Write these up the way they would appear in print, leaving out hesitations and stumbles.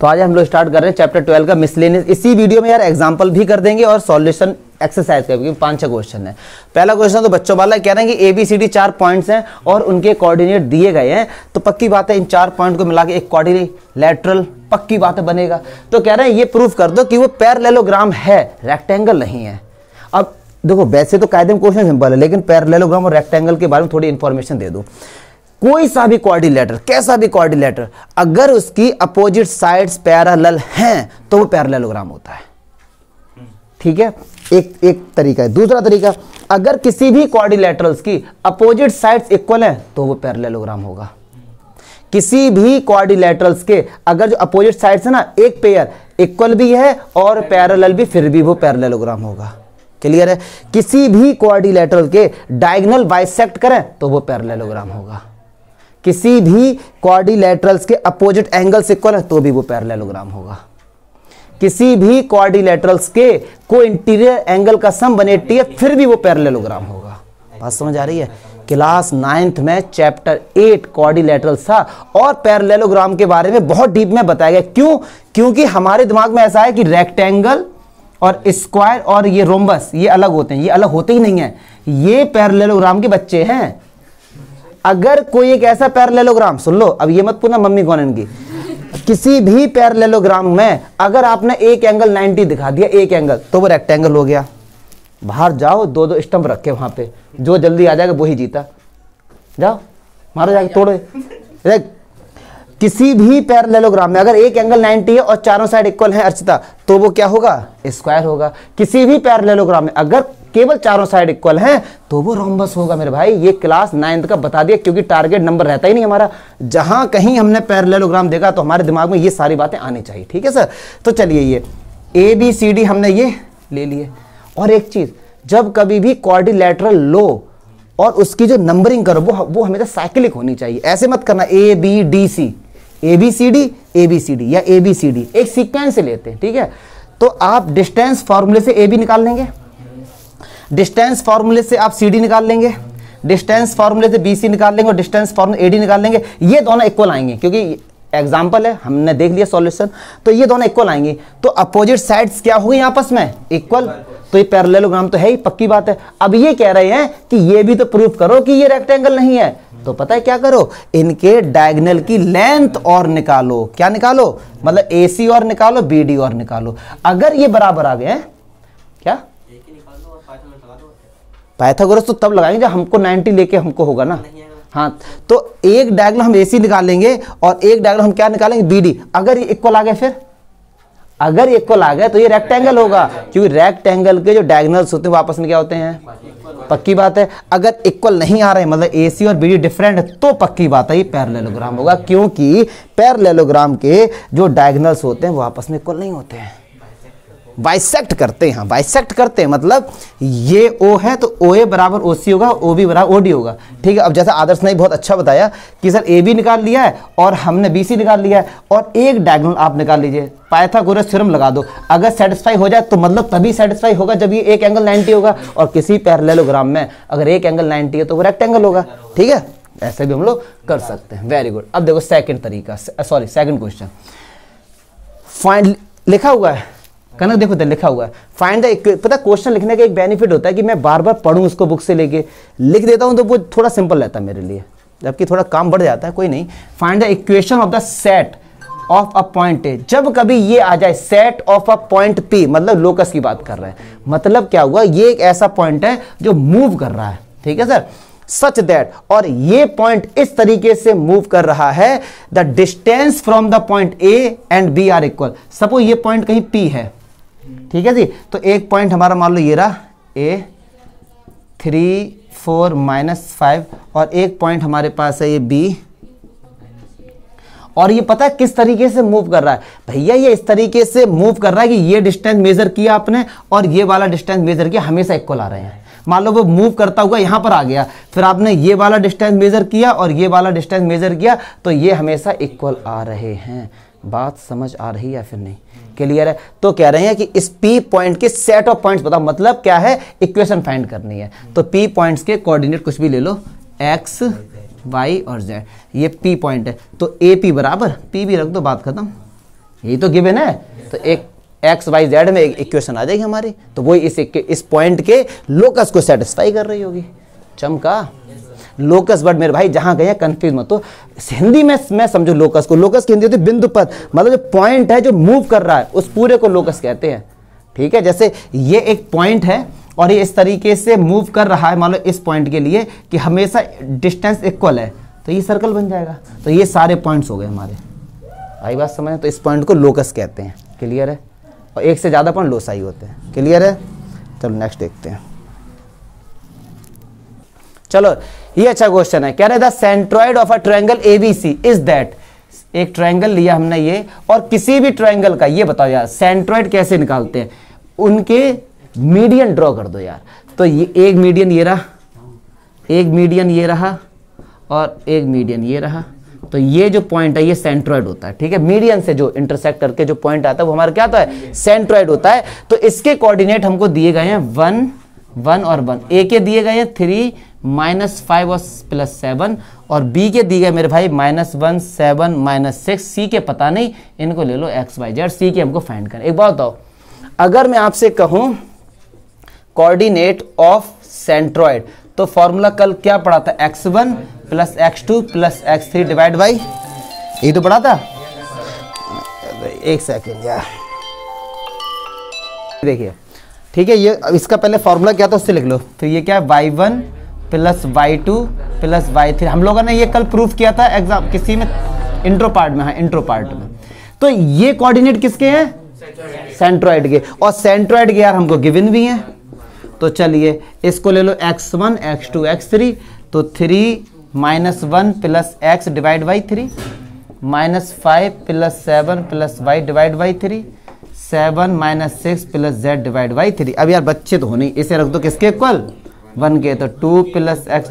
तो आज हम लोग स्टार्ट कर रहे हैं चैप्टर 12 का मिसलेनियस। इसी वीडियो में यार एग्जांपल भी कर देंगे और सॉल्यूशन एक्सरसाइज का, क्योंकि 5-6 क्वेश्चन है। पहला क्वेश्चन तो बच्चों वाला कह रहे हैं कि ABCD 4 पॉइंट्स हैं और उनके कोऑर्डिनेट दिए गए हैं, तो पक्की बात है इन 4 पॉइंट को मिला के एक क्वाड्रिलेटरल पक्की बात है बनेगा। तो कह रहे हैं ये प्रूफ कर दो कि वो पैरेललोग्राम है, रेक्टेंगल नहीं है। अब देखो वैसे तो कायदे में क्वेश्चन सिंपल है, लेकिन पैरेललोग्राम और रेक्टेंगल के बारे में थोड़ी इंफॉर्मेशन दे दो। कोई सा भी क्वाड्रिलेटर, कैसा भी क्वाड्रिलेटर, अगर उसकी अपोजिट साइड्स पैरेलल हैं तो वो पैरेललोग्राम होता है। ठीक है, एक तरीका है। दूसरा तरीका, अगर किसी भी क्वाड्रिलेटरल्स की अपोजिट साइड्स इक्वल हैं तो वो पैरेललोग्राम होगा। किसी भी क्वाड्रिलेटरल्स के अगर जो अपोजिट साइड्स है ना, एक पेयर इक्वल भी है और पैरेलल भी, फिर भी वो पैरेललोग्राम होगा। क्लियर है? किसी भी क्वाड्रिलेटरल के डायगोनल बाइसेक्ट करें तो वो पैरेललोग्राम होगा। किसी भी क्वाड्रिलेटरल्स के अपोजिट एंगल्स इक्वल है तो भी वो पैरेललोग्राम होगा। किसी भी क्वाड्रिलेटरल्स के को इंटीरियर एंगल का सम 180 है, फिर भी वो पैरेललोग्राम होगा। बात समझ आ रही है? क्लास 9th में चैप्टर 8 क्वाड्रिलेटरल्स था और पैरेललोग्राम के बारे में बहुत डीप में बताया गया। क्यों? क्योंकि हमारे दिमाग में ऐसा है कि रेक्टेंगल और स्क्वायर और ये रोम्बस ये अलग होते हैं, ये अलग होते ही नहीं है, ये पैरेललोग्राम के बच्चे हैं। अगर कोई एक ऐसा पैरेललोग्राम, सुन लो अब ये मत पूछना मम्मी कौन है इनकी, किसी भी पैरेललोग्राम में अगर आपने एक एंगल 90 दिखा दिया, एक एंगल, तो वो रेक्टेंगल हो गया। बाहर जाओ, 2-2 स्टंप रखे वहां पे, जो जल्दी आ जाएगा वही जीता। जाओ मारो जाके तोड़ो। किसी भी पैरेललोग्राम में अगर एक एंगल 90 है और चारों साइड इक्वल है अर्चिता, तो वो क्या होगा? स्क्वायर होगा। किसी भी पैरेललोग्राम में अगर केवल चारों साइड इक्वल हैं तो वो रोम्बस होगा। मेरे भाई ये क्लास 9th का बता दिया, क्योंकि टारगेट नंबर रहता ही नहीं हमारा। जहां कहीं हमने पैरेललोग्राम देखा तो हमारे दिमाग में ये सारी बातें आनी चाहिए। ठीक है सर? तो चलिए ये ABCD हमने ये ले लिए। और एक चीज, जब कभी भी क्वाड्रिलेटरल लो और उसकी जो नंबरिंग करो वो हमेशा साइक्लिक होनी चाहिए। ऐसे मत करना ABDC, ABCD ABCD या ABCD, एक सीक्वेंस से लेते हैं। ठीक है? तो आप डिस्टेंस फॉर्मूले से AB निकाल लेंगे, डिस्टेंस फार्मूले से आप CD निकाल लेंगे, डिस्टेंस फार्मूले से BC निकाल लेंगे और डिस्टेंस फार्मूले AD निकाल लेंगे। ये दोनों इक्वल आएंगे, क्योंकि एग्जांपल है, हमने देख लिया सॉल्यूशन, तो ये दोनों इक्वल आएंगे। तो अपोजिट साइड्स क्या हुई आपस में? इक्वल। तो ये पैरेललोग्राम तो है ही, पक्की बात है। अब ये कह रहे हैं कि ये भी तो प्रूफ करो कि ये रेक्टेंगल नहीं है। तो पता है क्या करो, इनके डायगोनल की लेंथ और निकालो। क्या निकालो? मतलब AC और निकालो, BD और निकालो। अगर ये बराबर आ गए हैं, क्या पाइथागोरस तो तब लगाएंगे जब हमको 90 लेके हमको होगा ना। हाँ, तो एक डायगोनल हम AC निकालेंगे और एक डायगोनल हम क्या निकालेंगे? BD। अगर ये इक्वल आ गए, फिर अगर ये इक्वल आ गए तो ये रेक्टेंगल होगा, क्योंकि रेक्टेंगल के जो डायगोनल्स होते हैं वो आपस में क्या होते हैं? पक्की बात है। अगर इक्वल नहीं आ रहे, मतलब AC और BD डिफरेंट है, तो पक्की बात है ये पैरेललोग्राम होगा, क्योंकि पैरेललोग्राम के जो डायगोनल्स होते हैं वो आपस में इक्वल नहीं होते हैं, बाइसेक्ट करते हैं। बाइसेक्ट करते हैं मतलब ये O है तो OA बराबर OC होगा, OB बराबर OD होगा। ठीक है? अब जैसा आदर्श ने बहुत अच्छा बताया कि सर AB निकाल लिया है और हमने BC निकाल लिया है, और एक डायगोनल आप निकाल लीजिए, पाइथागोरस थ्योरम लगा दो। अगर सेटिस्फाई हो जाए तो मतलब तभी सेटिस्फाई होगा जब ये एक एंगल 90 होगा, और किसी पैरेललोग्राम में अगर एक एंगल 90 है तो वो रेक्टेंगल होगा। ठीक है? ऐसे भी हम लोग कर सकते हैं। Very good. अब देखो सेकंड तरीका, सॉरी सेकंड क्वेश्चन। फाइंड लिखा हुआ है कनक, देखो तो लिखा हुआ है फाइंड द। पता क्वेश्चन लिखने का एक बेनिफिट होता है कि मैं बार बार पढ़ूं उसको, बुक से लेके लिख देता हूं तो वो थोड़ा सिंपल रहता है मेरे लिए, जबकि थोड़ा काम बढ़ जाता है। कोई नहीं। Find the equation of the set of a point A. जब कभी ये आ जाए set of a point P, मतलब लोकस की बात कर रहे हैं, मतलब क्या हुआ, ये एक ऐसा पॉइंट है जो मूव कर रहा है। ठीक है सर? सच दैट, और ये पॉइंट इस तरीके से मूव कर रहा है, the distance from the point A and B are equal. Suppose ये पॉइंट कहीं P है, ठीक है जी, तो एक पॉइंट हमारा मान लो ये रहा A 3 4 -5, और एक पॉइंट हमारे पास है ये B, और ये पता है किस तरीके से मूव कर रहा है भैया? ये इस तरीके से मूव कर रहा है कि ये डिस्टेंस मेजर किया आपने और ये वाला डिस्टेंस मेजर किया, हमेशा इक्वल आ रहे हैं। मान लो वो मूव करता हुआ यहां पर आ गया, फिर आपने ये वाला डिस्टेंस मेजर किया और ये वाला डिस्टेंस मेजर किया, तो ये हमेशा इक्वल आ रहे हैं। बात समझ आ रही है फिर नहीं? क्लियर है? तो कह रहे हैं कि इस P पॉइंट के सेट ऑफ पॉइंट्स बताओ। मतलब क्या है? इक्वेशन फाइंड करनी है। तो P पॉइंट्स के कोऑर्डिनेट कुछ भी ले लो, X Y और Z, ये P पॉइंट है, तो AP बराबर P भी रख दो, बात खत्म। यही तो गिवन है। तो एक एक्स वाई जेड में एक इक्वेशन आ जाएगी हमारी, तो वही इस पॉइंट के लोकस को सेटिस्फाई कर रही होगी। चमका लोकस वर्ड मेरे भाई जहां गए कंफ्यूज मत। तो हिंदी में मैं समझो लोकस को, लोकस की हिंदी होती है बिंदु पद, मतलब जो पॉइंट है जो मूव कर रहा है उस पूरे को लोकस कहते हैं। ठीक है, जैसे ये एक पॉइंट है और ये इस तरीके से मूव कर रहा है, मान लो इस पॉइंट के लिए कि हमेशा डिस्टेंस इक्वल है, तो ये सर्कल बन जाएगा। तो ये सारे पॉइंट्स हो गए हमारे, आई बात समझ। तो इस पॉइंट को लोकस कहते हैं, क्लियर है। और एक से ज्यादा पॉइंट लोसाई होते हैं, क्लियर है। चलो नेक्स्ट देखते हैं। चलो ये अच्छा क्वेश्चन है, कह रहे the centroid of a triangle ABC is that. एक ट्रायंगल लिया हमने ये, और किसी भी ट्रायंगल का ये बताओ यार सेंट्रॉइड कैसे निकालते हैं, उनके मीडियन ड्रॉ कर दो यार। तो ये एक मीडियन ये रहा, एक मीडियन ये रहा, और एक मीडियन ये रहा। तो ये जो पॉइंट है ये सेंट्रॉइड होता है। ठीक है, मीडियन से जो इंटरसेक्ट करके जो पॉइंट आता है वो हमारा क्या होता है, सेंट्रॉइड होता है। तो इसके कोऑर्डिनेट हमको दिए गए हैं 1 1 और 1, ए के दिए गए हैं 3 -5 और +7, और बी के दिए गए मेरे भाई -1 7 -6, सी के पता नहीं, इनको ले लो एक्स वाई जेड, सी के हमको फाइंड करें। एक बात बताओ, अगर मैं आपसे कहूं कोऑर्डिनेट ऑफ सेंट्रॉइड, तो फॉर्मूला कल क्या पढ़ा था, x1 + x2 + x3 divide by, यही तो पढ़ा था। एक सेकेंड यार, देखिए ठीक है, ये इसका पहले फॉर्मूला क्या था उससे लिख लो। तो ये क्या है, y1 + y2 + y3। हम लोगों ने ये कल प्रूफ किया था एग्जाम किसी में, इंट्रो पार्ट में, हाँ इंट्रो पार्ट में। तो ये कोऑर्डिनेट किसके हैं, सेंट्रॉइड के, और सेंट्रॉइड के यार हमको गिवन भी हैं। तो चलिए इसको ले लो x1 x2 x3, तो 3 -1 + x divide by 3, -5 + 7 + y divide by 3, 7 - 6 + z divide by 3। अब यार बच्चे तो होने, इसे रख दो किसके इक्वल, 1 के, तो 2 + x,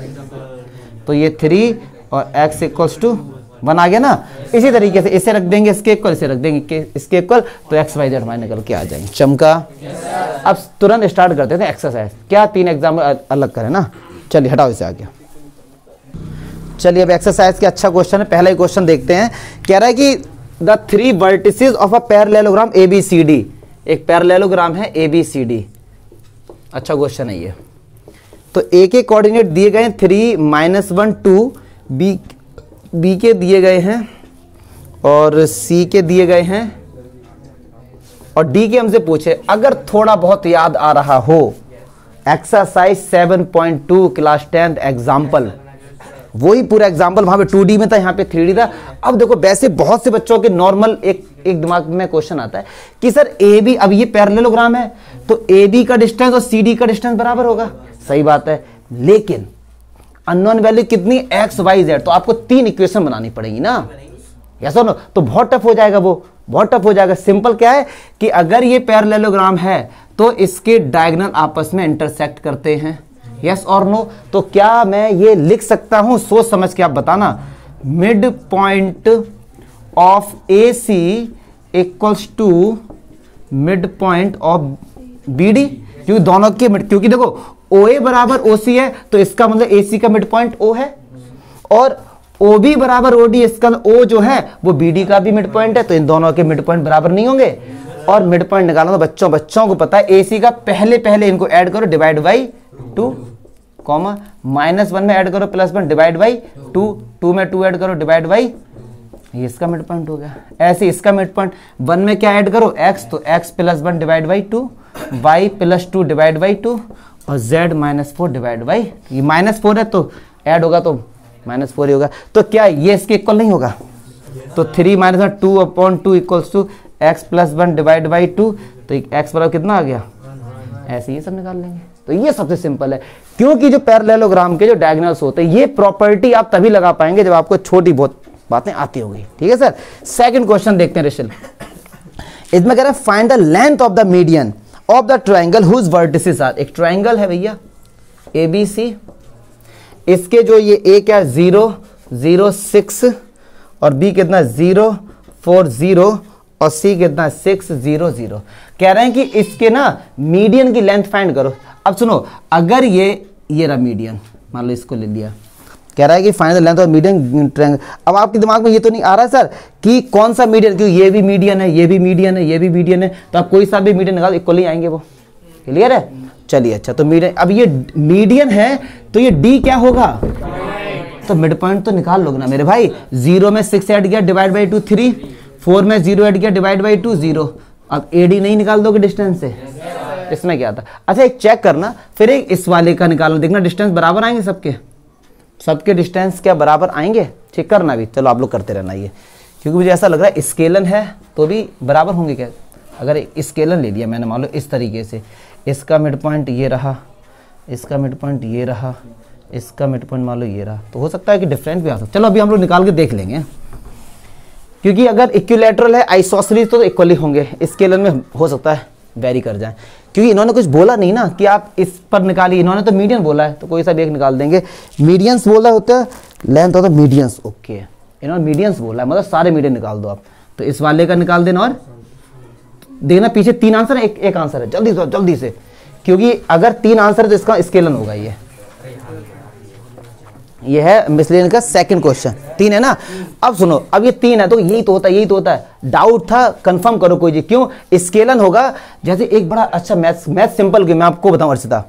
तो ये 3 और x = 1 आ गया ना। इसी तरीके से इसे रख देंगे इसके इक्वल, इसे रख देंगे इसके इक्वल, तो x y z हमारे निकल के आ जाएंगे। चमका। अब तुरंत स्टार्ट करते थे एक्सरसाइज, क्या 3 एग्जाम अलग करें ना। चलिए हटाओ इसे आगे। चलिए अब एक्सरसाइज के अच्छा क्वेश्चन है, पहला ही क्वेश्चन देखते हैं। कह रहा है कि the 3 vertices of a parallelogram ABCD, एक पैरेललोग्राम है ABCD। अच्छा क्वेश्चन है ये। तो ए के कोऑर्डिनेट दिए गए 3 -1 2, बी के दिए गए हैं, और सी के दिए गए हैं, और डी के हमसे पूछे। अगर थोड़ा बहुत याद आ रहा हो, एक्सरसाइज 7.2 क्लास 10 एग्जाम्पल, वही पूरा एग्जाम्पल वहां पे 2D में था, यहाँ पे 3D था। अब देखो वैसे बहुत से बच्चों के नॉर्मल एक दिमाग में क्वेश्चन आता है कि सर ए बी, अब ये पैरेललोग्राम है तो ए बी का डिस्टेंस और सी डी का डिस्टेंस बराबर होगा। सही बात है, लेकिन अननोन वैल्यू कितनी, एक्स वाई जेड, तो आपको 3 इक्वेशन बनानी पड़ेगी ना, ऐसा ना, तो बहुत टफ हो जाएगा, वो बहुत टफ हो जाएगा। सिंपल क्या है कि अगर ये पैरेललोग्राम है तो इसके डायगोनल आपस में इंटरसेक्ट करते हैं, यस और नो। तो क्या मैं ये लिख सकता हूं, सोच समझ के आप बताना, midpoint of A C equals to midpoint of B D, क्योंकि दोनों के मिड, क्योंकि देखो ओ ए बराबर ओ सी है, तो इसका मतलब ए सी का मिड पॉइंट ओ है, और ओ बी बराबर ओ डी, इसका ओ जो है वो बी डी का भी मिड पॉइंट है, तो इन दोनों के मिड पॉइंट बराबर नहीं होंगे। और मिड पॉइंट निकालना तो बच्चों को पता है, ए सी का पहले इनको ऐड करो डिवाइड बाई 2, कॉमा -1 में ऐड करो +1 डिवाइड बाई 2, 2 में 2 ऐड करो डिवाइड बाई, ये इसका मिड पॉइंट हो गया। ऐसे इसका मिड पॉइंट 1 में क्या ऐड करो, x, तो x + 1 divide by 2, y + 2 divide by 2, और z -4 डिवाइड बाई, ये -4 है तो ऐड होगा तो -4 ही होगा। तो क्या ये इसके इक्वल नहीं होगा, तो 3 - 2/2 = x + 1 डिवाइड बाई 2, तो x बराबर कितना आ गया, ऐसे ये सब निकाल लेंगे। तो ये सबसे सिंपल है, क्योंकि जो पैरेललोग्राम के जो डायगोनल्स होते हैं, ये प्रॉपर्टी आप तभी लगा पाएंगे जब आपको छोटी बहुत बातें आती होगी। ठीक है सर। सेकंड क्वेश्चन देखते हैं रिशल, इसमें कह रहा है find the length of the median of the triangle whose vertices are. एक ट्रायंगल है भैया ABC, इसके जो ये ए क्या 0 0 6 और बी कितना 0 4 0 और सी कितना 6 0 0। कह रहे हैं कि इसके ना मीडियन की लेंथ फाइंड करो। अब सुनो, अगर ये रहा मीडियन, मान लो इसको ले लिया, कह रहा है कि find the length of median triangle. अब आपके दिमाग में ये तो नहीं आ रहा सर कि कौन सा मीडियन, क्योंकि ये भी मीडियन है, ये भी मीडियन है, ये भी मीडियन है, तो आप कोई सा भी मीडियन निकाल इक्वली आएंगे वो। क्लियर है? चलिए अच्छा, तो मीडियन, अब ये मीडियन है तो ये डी क्या होगा, तो मिड पॉइंट तो निकाल लोगे ना मेरे भाई। 0 में 6 ऐड किया डिवाइड बाई 2 3, 4 में 0 ऐड किया डिवाइड बाई 2 0। अब एडी नहीं निकाल दोगे डिस्टेंस से? इसमें क्या था? अच्छा एक चेक करना, फिर एक इस वाले का निकालना, देखना डिस्टेंस बराबर आएंगे सबके, सबके डिस्टेंस क्या बराबर आएंगे? चेक करना भी, चलो आप लोग करते रहना ये, क्योंकि मुझे ऐसा लग रहा है स्केलन है तो भी बराबर होंगे क्या। अगर स्केलन ले लिया मैंने मान लो इस तरीके से, इसका मिड पॉइंट ये रहा, इसका मिड पॉइंट ये रहा, इसका मिड पॉइंट मान लो ये रहा, तो हो सकता है कि डिफरेंट भी आ सकता है। चलो अभी हम लोग निकाल के देख लेंगे, क्योंकि अगर इक्विलैटरल है आइसोसेलेस तो इक्वली होंगे, स्केलन में हो सकता है वेरी कर जाए, क्योंकि इन्होंने कुछ बोला नहीं ना कि आप इस पर निकालिए, इन्होंने तो मीडियन बोला है तो कोई सा भी एक निकाल देंगे। मीडियंस बोला होता है, length of the medians, okay इन्होंने मीडियंस बोला है, मतलब सारे मीडियन निकाल दो आप, तो इस वाले का निकाल देना। और देखना पीछे 3 आंसर है, एक आंसर है, जल्दी से, क्योंकि अगर 3 आंसर है तो इसका स्केलन होगा। ये है मिसलेनियस का सेकंड क्वेश्चन, 3 है ना। अब सुनो, अब ये 3 है तो यही तो होता है, डाउट था कंफर्म करो कोई जी, क्यों स्केलन होगा। जैसे एक बड़ा अच्छा मैथ सिंपल गेम मैं आपको बताऊं अर्चिता,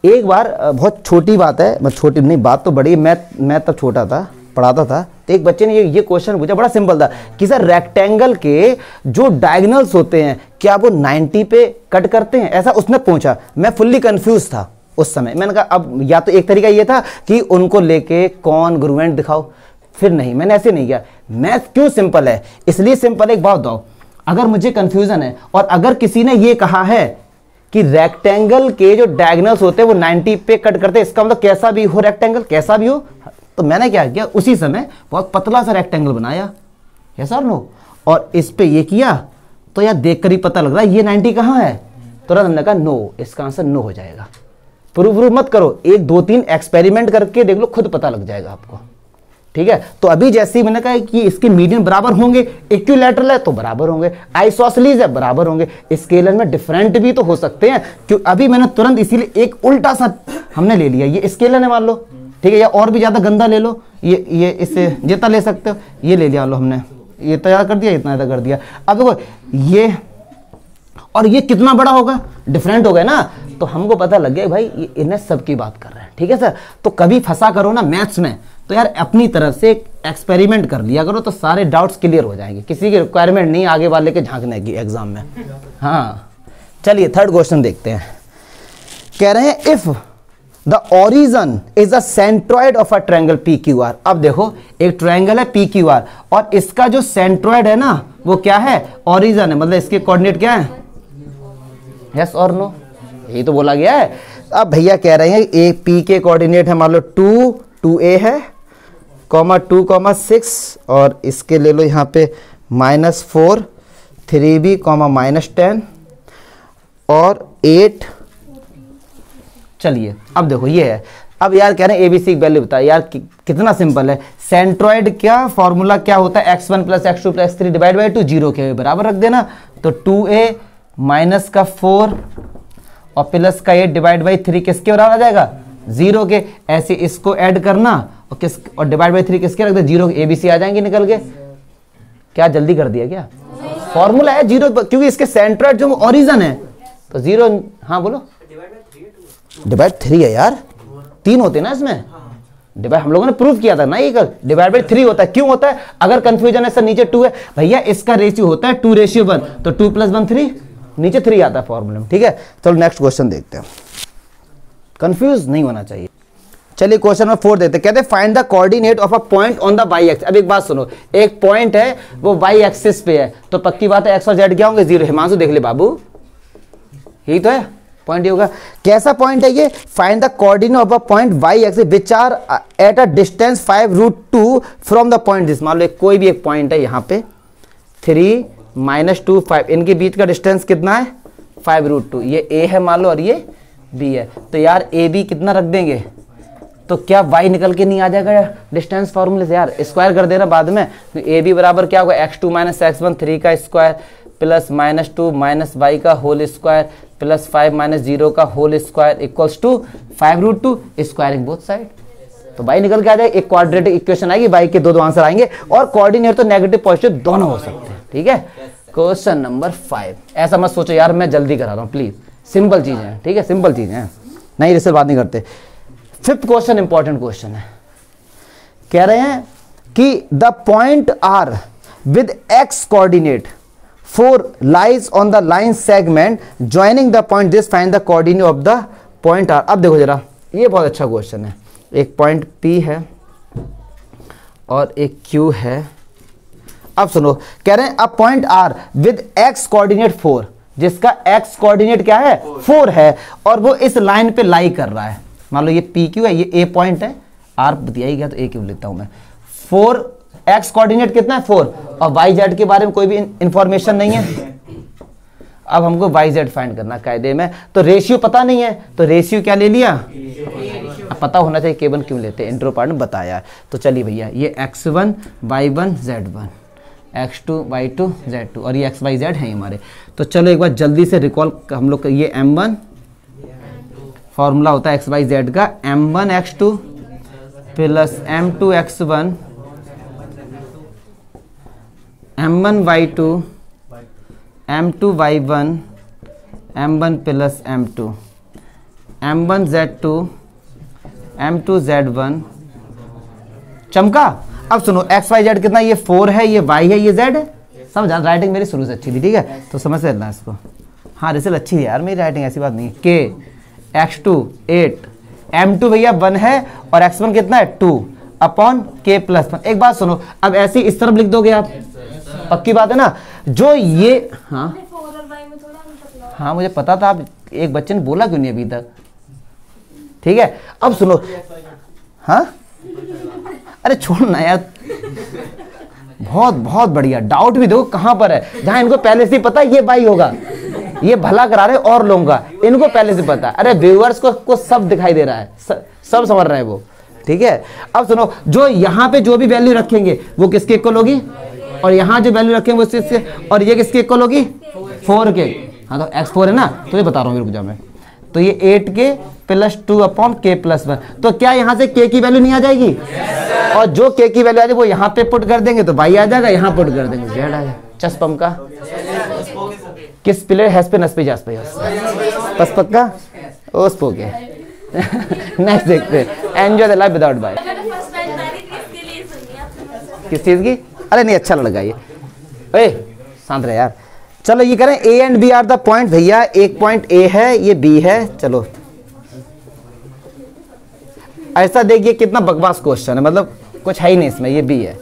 एक बार बहुत छोटी बात है, मतलब छोटी नहीं बात तो बड़ी, मैं तब छोटा था पढ़ाता था, तो एक बच्चे ने ये क्वेश्चन पूछा, बड़ा सिंपल था कि सर रेक्टेंगल के जो डायगोनल्स होते हैं क्या वो 90 पे कट करते हैं, ऐसा उसने पूछा। मैं फुल्ली कंफ्यूज था उस समय, मैंने कहा अब या तो एक तरीका ये था कि उनको लेके कॉन्ग्रुएंट दिखाओ, फिर नहीं, मैंने ऐसे नहीं किया। मैथ क्यों सिंपल है, इसलिए सिंपल, एक बात बताओ, अगर मुझे कंफ्यूजन है और अगर किसी ने ये कहा है कि रेक्टेंगल के जो डायगोनल्स होते हैं वो 90 पे कट करते हैं, इसका मतलब कैसा भी हो रेक्टेंगल, कैसा भी हो, तो मैंने क्या किया उसी समय बहुत पतला सा रेक्टेंगल बनाया, यस और नो, और इस पे ये किया, तो यार देखकर ही पता लग रहा है ये 90 कहाँ है, तुरंत हमने कहा नो, इसका आंसर नो हो जाएगा। प्रूफ मत करो, 1 2 3 एक्सपेरिमेंट करके देख लो, खुद पता लग जाएगा आपको, ठीक है। तो अभी जैसे ही मैंने कहा कि इसके मीडियन बराबर होंगे, इक्विलैटरल है तो बराबर होंगे, आइसोसेलेस है बराबर होंगे, स्केलर में डिफरेंट भी तो हो सकते हैं, क्यों अभी मैंने तुरंत इसीलिए एक उल्टा सा हमने ले लिया, ये स्केलर है मान लो, ठीक है, या और भी ज्यादा गंदा ले लो, ये इससे जितना ले सकते हो ये ले लिया लो हमने, ये तैयार कर दिया, इतना कर दिया। अब देखो ये और ये कितना बड़ा होगा, डिफरेंट हो गया ना, तो हमको पता लग गया भाई ये इन्हें सबकी बात कर रहे हैं, ठीक है सर। तो कभी फंसा करो ना मैथ्स में तो यार अपनी तरफ से एक एक्सपेरिमेंट कर लिया करो, तो सारे डाउट्स क्लियर हो जाएंगे, किसी की रिक्वायरमेंट नहीं आगे वाले के झांकने की एग्जाम में। हाँ चलिए थर्ड क्वेश्चन देखते हैं, कह रहे हैं if the origin is the centroid of a triangle P Q R. अब देखो एक ट्रायंगल है पी क्यू आर और इसका जो सेंट्रॉइड है ना वो क्या है, ओरिजन है, मतलब इसके कोऑर्डिनेट क्या है, यस और नो, यही तो बोला गया है। अब भैया कह रहे हैं ए पी के कोऑर्डिनेट है मान लो 2 2a है, कॉमा 2 कॉमा 6, और इसके ले लो यहाँ पे -4 3b कॉमा -10 और 8। चलिए अब देखो ये है, अब यार कह रहे हैं एबीसी की वैल्यू बताया, यार कितना सिंपल है, सेंट्रॉइड क्या फॉर्मूला क्या होता है, x1 + x2 + x3 divide by 2, 0 के बराबर रख देना, तो 2a माइनस का 4 और प्लस का 8 डिवाइड बाई 3 किसके बराबर आ जाएगा, 0 के। ऐसे इसको ऐड करना और डिवाइड बाई 3 किसके रख दे, 0 के, एबीसी आ जाएंगे निकल के। क्या जल्दी कर दिया क्या, फॉर्मूला है 0, क्योंकि इसके सेंट्रॉइड जो ओरिजन है तो 0। हाँ बोलो, डिवाइड 3 है यार, 3 होते ना इसमें, डिवाइड हम लोगों ने प्रूव किया था ना, ये डिवाइड बाई 3 होता है। क्यों होता है, अगर कंफ्यूजन है सर नीचे 2 है भैया, इसका रेशियो होता है 2:1, तो 2 + 1 3, नीचे 3 आता है फॉर्मूले में, ठीक है। चलो नेक्स्ट क्वेश्चन देखते हैं, कंफ्यूज नहीं होना चाहिए। चलिए क्वेश्चन नंबर 4 देते हैं, कहते हैं find the coordinate of a point on the Y axis. अब एक बात सुनो, एक पॉइंट है वो वाई एक्सिस पे है, तो पक्की बात है एक्स और जेड क्या होंगे, 0। हिमांशु देख ले बाबू, यही तो है पॉइंट, ये होगा। कैसा पॉइंट है ये, find the coordinate of a point Y axis which are at a distance 5√2 from the point this. मान लो कोई भी एक पॉइंट है यहाँ पे 3 -2 5, इनके बीच का डिस्टेंस कितना है 5√2, ये ए है मान लो और ये बी है, तो यार ए बी कितना रख देंगे, तो क्या y निकल के नहीं आ जाएगा डिस्टेंस फार्मूले से, यार स्क्वायर कर देना बाद में, तो ए बी बराबर क्या होगा, x2 - x1 3 का स्क्वायर प्लस -2 - y का होल स्क्वायर प्लस 5 - 0 का whole square equals to 5√2, squaring both side. तो y निकल के आ जाएगा, एक क्वाड्रेटिक इक्वेशन आएगी, y के दो आंसर आएंगे और कोऑर्डिनेट तो नेगेटिव पॉजिटिव दोनों हो सकते हैं। ठीक है, क्वेश्चन नंबर 5। ऐसा मत सोचो यार मैं जल्दी करा रहा हूँ, प्लीज सिंपल चीजें हैं। ठीक है, सिंपल चीजें हैं, नहीं इससे बात नहीं करते। 5th क्वेश्चन इंपॉर्टेंट क्वेश्चन है। कह रहे हैं कि the point R with x coordinate 4 lies on the line segment joining the point this, find the coordinate of the point R. अब देखो जरा, ये बहुत अच्छा क्वेश्चन है। एक पॉइंट P है और एक Q है। अब सुनो, कह रहे हैं अब point R with x coordinate 4, जिसका x कोऑर्डिनेट क्या है 4 है, और वो इस लाइन पे लाई कर रहा है। मान लो ये PQ है, ये A पॉइंट है, R दिया ही गया तो A क्यों लिखता हूं मैं। 4 x कोऑर्डिनेट कितना है 4, और YZ के बारे में कोई भी इंफॉर्मेशन नहीं है। अब हमको YZ फाइंड करना कायदे में, तो रेशियो पता नहीं है, तो रेशियो क्या ले लिया, अब पता होना चाहिए केवल क्यों लेते हैं, इंट्रो पार्ट में बताया है। तो चलिए भैया, ये x1 y1 z1 x2 y2 z2 और ये x y z है हमारे। तो चलो एक बार जल्दी से रिकॉल हम लोग, ये m1 फॉर्मूला होता है x y z का, m1 x2 plus m2 x1 m1 y2 m2 y1 m1 plus m2 m1 z2 m2 z1। चमका। अब सुनो x y z कितना, ये 4 है, ये y है, ये z है। समझा, राइटिंग मेरी शुरू से अच्छी थी, ठीक है, तो समझ लेना इसको। हाँ रिजल्ट अच्छी है यार मेरी राइटिंग, ऐसी बात नहीं है। k x2 8 m2 भैया 1 है और x1 कितना है 2 अपॉन k प्लस 1। एक बात सुनो, अब ऐसे इस तरफ लिख दोगे आप, पक्की बात है ना। जो ये हाँ मुझे पता था, आप एक बच्चे ने बोला क्यों नहीं अभी तक। ठीक है, अब सुनो, हाँ अरे छोड़ना यार, बहुत बहुत बढ़िया। डाउट भी देखो कहां पर है, जहां इनको पहले से पता ये बाई होगा, ये भला करा रहे और लोगों का, इनको पहले से पता। अरे व्यूअर्स को सब दिखाई दे रहा है, सब समझ रहे हैं वो। ठीक है, अब सुनो, जो यहाँ पे जो भी वैल्यू रखेंगे वो किसके इक्वल होगी, और यहाँ जो वैल्यू रखेंगे वो इससे, और ये किसके इक्वल होगी 4 के। हाँ तो x4 है ना, तो ये बता रहा हूँ रुक जा मैं, तो ये 8k plus 2 upon k plus 1। तो क्या यहाँ से k की वैल्यू नहीं आ जाएगी, और जो k की वैल्यू आ जाएगी वो यहाँ पे पुट कर देंगे तो y आ जाएगा, यहाँ पुट कर देंगे z आ जाएगा। चस पम का किस प्लेयर हैज पे नस पे जास पे बस पक्का ओस पोके। नेक्स्ट देखते हैं, enjoy the life without by. किस चीज की, अरे नहीं अच्छा लगा ये, ए शांत रहे यार। चलो ये करें, A and B are the point. भैया एक पॉइंट ए है, ये बी है। चलो ऐसा देखिए कितना बकवास क्वेश्चन है, मतलब कुछ है ही नहीं इसमें, ये बी है।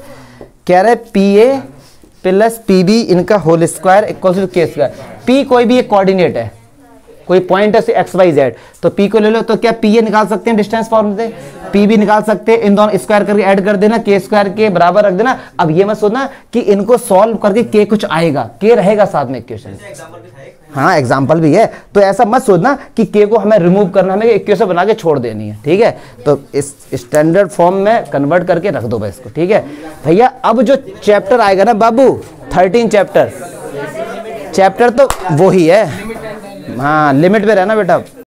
कह रहे P A plus P B इनका whole square equal to K square. P कोई भी एक कोऑर्डिनेट है, कोई पॉइंट है एक्स वाई जेड, तो पी को ले लो। तो क्या पी ए निकाल सकते हैं डिस्टेंस फॉर्मूले से, पी भी निकाल सकते हैं, इन दोनों स्क्वायर करके ऐड कर देना, के स्क्वायर के बराबर रख देना। अब ये मत सोचना कि इनको सॉल्व करके के कुछ आएगा, के रहेगा साथ में इक्वेशन। हाँ एग्जाम्पल भी है, तो ऐसा मत सोचना कि के को हमें रिमूव करना, हमें इक्वेशन बना के छोड़ देनी है। ठीक है, तो इस स्टैंडर्ड फॉर्म में कन्वर्ट करके रख दो बस इसको। ठीक है भैया, अब जो चैप्टर आएगा ना बाबू 13 चैप्टर तो वो ही है। हाँ लिमिट पे रहना बेटा।